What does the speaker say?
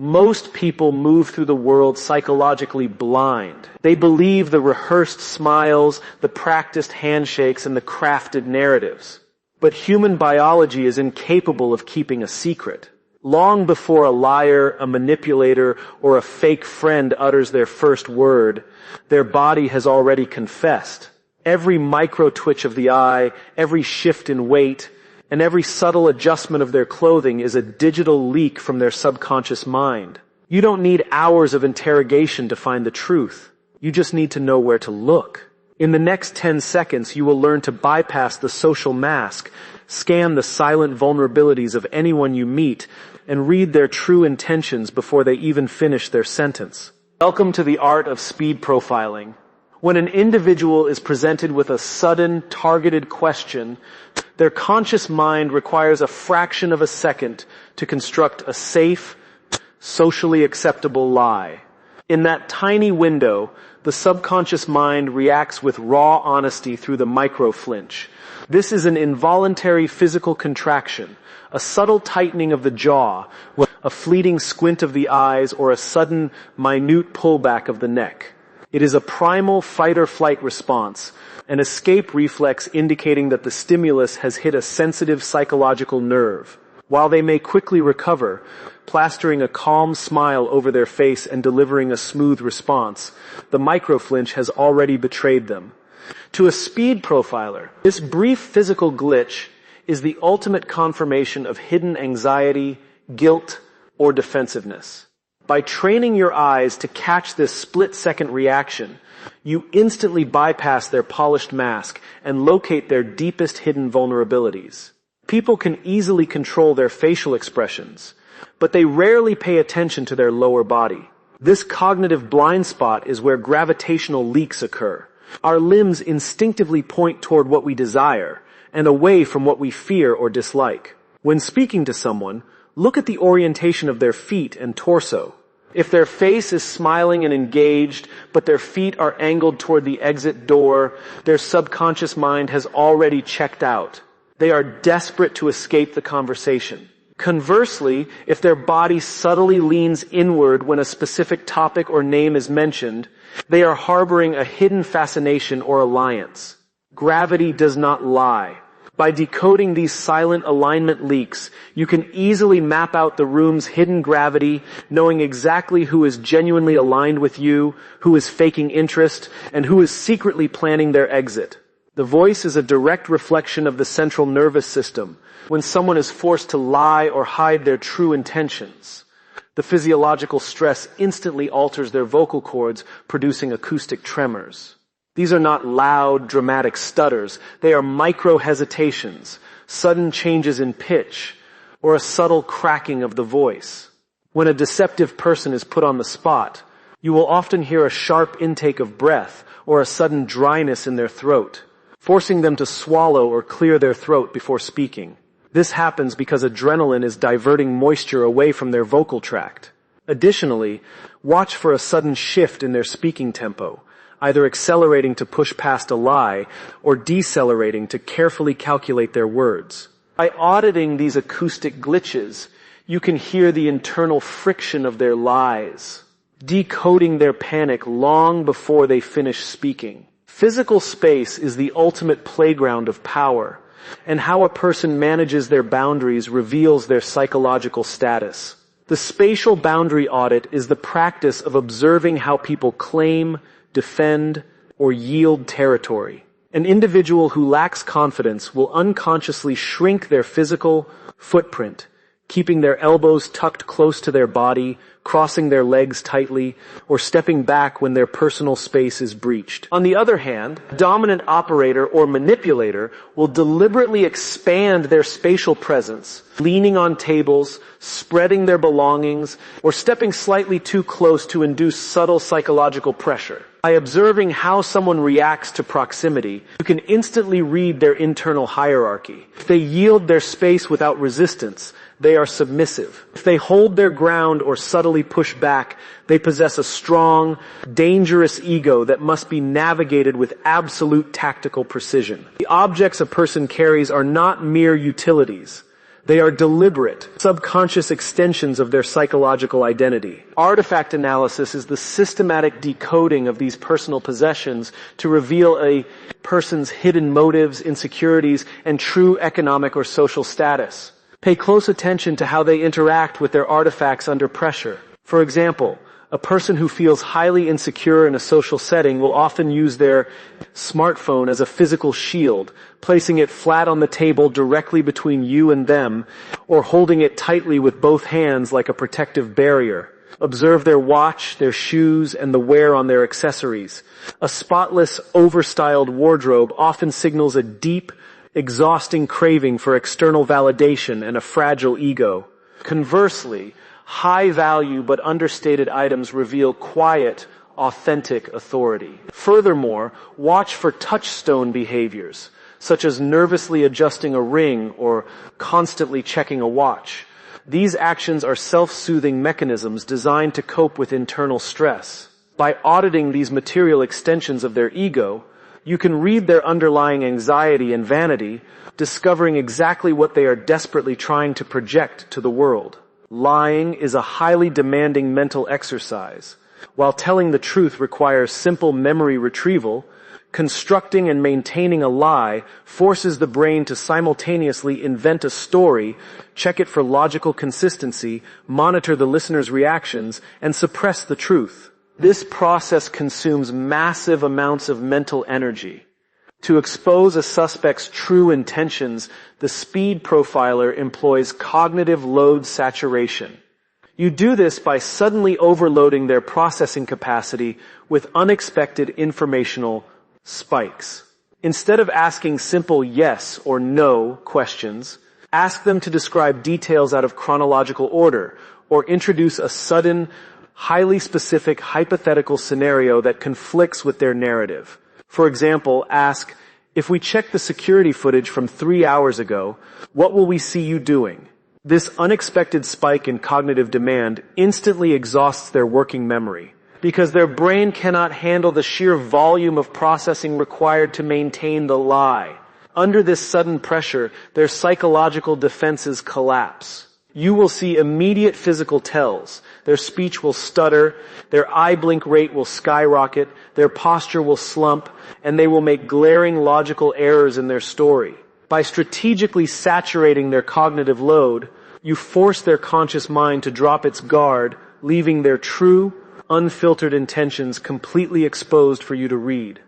Most people move through the world psychologically blind. They believe the rehearsed smiles, the practiced handshakes, and the crafted narratives. But human biology is incapable of keeping a secret. Long before a liar, a manipulator, or a fake friend utters their first word, their body has already confessed. Every micro-twitch of the eye, every shift in weight, and every subtle adjustment of their clothing is a digital leak from their subconscious mind. You don't need hours of interrogation to find the truth. You just need to know where to look. In the next 10 seconds, you will learn to bypass the social mask, scan the silent vulnerabilities of anyone you meet, and read their true intentions before they even finish their sentence. Welcome to the art of speed profiling. When an individual is presented with a sudden, targeted question, their conscious mind requires a fraction of a second to construct a safe, socially acceptable lie. In that tiny window, the subconscious mind reacts with raw honesty through the micro-flinch. This is an involuntary physical contraction, a subtle tightening of the jaw, a fleeting squint of the eyes, or a sudden, minute pullback of the neck. It is a primal fight-or-flight response, an escape reflex indicating that the stimulus has hit a sensitive psychological nerve. While they may quickly recover, plastering a calm smile over their face and delivering a smooth response, the micro-flinch has already betrayed them. To a speed profiler, this brief physical glitch is the ultimate confirmation of hidden anxiety, guilt, or defensiveness. By training your eyes to catch this split-second reaction, you instantly bypass their polished mask and locate their deepest hidden vulnerabilities. People can easily control their facial expressions, but they rarely pay attention to their lower body. This cognitive blind spot is where gravitational leaks occur. Our limbs instinctively point toward what we desire and away from what we fear or dislike. When speaking to someone, look at the orientation of their feet and torso. If their face is smiling and engaged, but their feet are angled toward the exit door, their subconscious mind has already checked out. They are desperate to escape the conversation. Conversely, if their body subtly leans inward when a specific topic or name is mentioned, they are harboring a hidden fascination or alliance. Gravity does not lie. By decoding these silent alignment leaks, you can easily map out the room's hidden gravity, knowing exactly who is genuinely aligned with you, who is faking interest, and who is secretly planning their exit. The voice is a direct reflection of the central nervous system. When someone is forced to lie or hide their true intentions, the physiological stress instantly alters their vocal cords, producing acoustic tremors. These are not loud, dramatic stutters. They are micro-hesitations, sudden changes in pitch, or a subtle cracking of the voice. When a deceptive person is put on the spot, you will often hear a sharp intake of breath or a sudden dryness in their throat, forcing them to swallow or clear their throat before speaking. This happens because adrenaline is diverting moisture away from their vocal tract. Additionally, watch for a sudden shift in their speaking tempo, either accelerating to push past a lie or decelerating to carefully calculate their words. By auditing these acoustic glitches, you can hear the internal friction of their lies, decoding their panic long before they finish speaking. Physical space is the ultimate playground of power, and how a person manages their boundaries reveals their psychological status. The spatial boundary audit is the practice of observing how people claim, defend, or yield territory. An individual who lacks confidence will unconsciously shrink their physical footprint, keeping their elbows tucked close to their body, crossing their legs tightly, or stepping back when their personal space is breached. On the other hand, a dominant operator or manipulator will deliberately expand their spatial presence, leaning on tables, spreading their belongings, or stepping slightly too close to induce subtle psychological pressure. By observing how someone reacts to proximity, you can instantly read their internal hierarchy. If they yield their space without resistance, they are submissive. If they hold their ground or subtly push back, they possess a strong, dangerous ego that must be navigated with absolute tactical precision. The objects a person carries are not mere utilities. They are deliberate, subconscious extensions of their psychological identity. Artifact analysis is the systematic decoding of these personal possessions to reveal a person's hidden motives, insecurities, and true economic or social status. Pay close attention to how they interact with their artifacts under pressure. For example, a person who feels highly insecure in a social setting will often use their smartphone as a physical shield, placing it flat on the table directly between you and them, or holding it tightly with both hands like a protective barrier. Observe their watch, their shoes, and the wear on their accessories. A spotless, overstyled wardrobe often signals a deep, exhausting craving for external validation and a fragile ego. Conversely, high-value but understated items reveal quiet, authentic authority. Furthermore, watch for touchstone behaviors, such as nervously adjusting a ring or constantly checking a watch. These actions are self-soothing mechanisms designed to cope with internal stress. By auditing these material extensions of their ego, you can read their underlying anxiety and vanity, discovering exactly what they are desperately trying to project to the world. Lying is a highly demanding mental exercise. While telling the truth requires simple memory retrieval, constructing and maintaining a lie forces the brain to simultaneously invent a story, check it for logical consistency, monitor the listener's reactions, and suppress the truth. This process consumes massive amounts of mental energy. To expose a suspect's true intentions, the speed profiler employs cognitive load saturation. You do this by suddenly overloading their processing capacity with unexpected informational spikes. Instead of asking simple yes or no questions, ask them to describe details out of chronological order or introduce a sudden, highly specific hypothetical scenario that conflicts with their narrative. For example, ask, if we check the security footage from 3 hours ago, what will we see you doing? This unexpected spike in cognitive demand instantly exhausts their working memory, because their brain cannot handle the sheer volume of processing required to maintain the lie. Under this sudden pressure, their psychological defenses collapse. You will see immediate physical tells. Their speech will stutter, their eye blink rate will skyrocket, their posture will slump, and they will make glaring logical errors in their story. By strategically saturating their cognitive load, you force their conscious mind to drop its guard, leaving their true, unfiltered intentions completely exposed for you to read.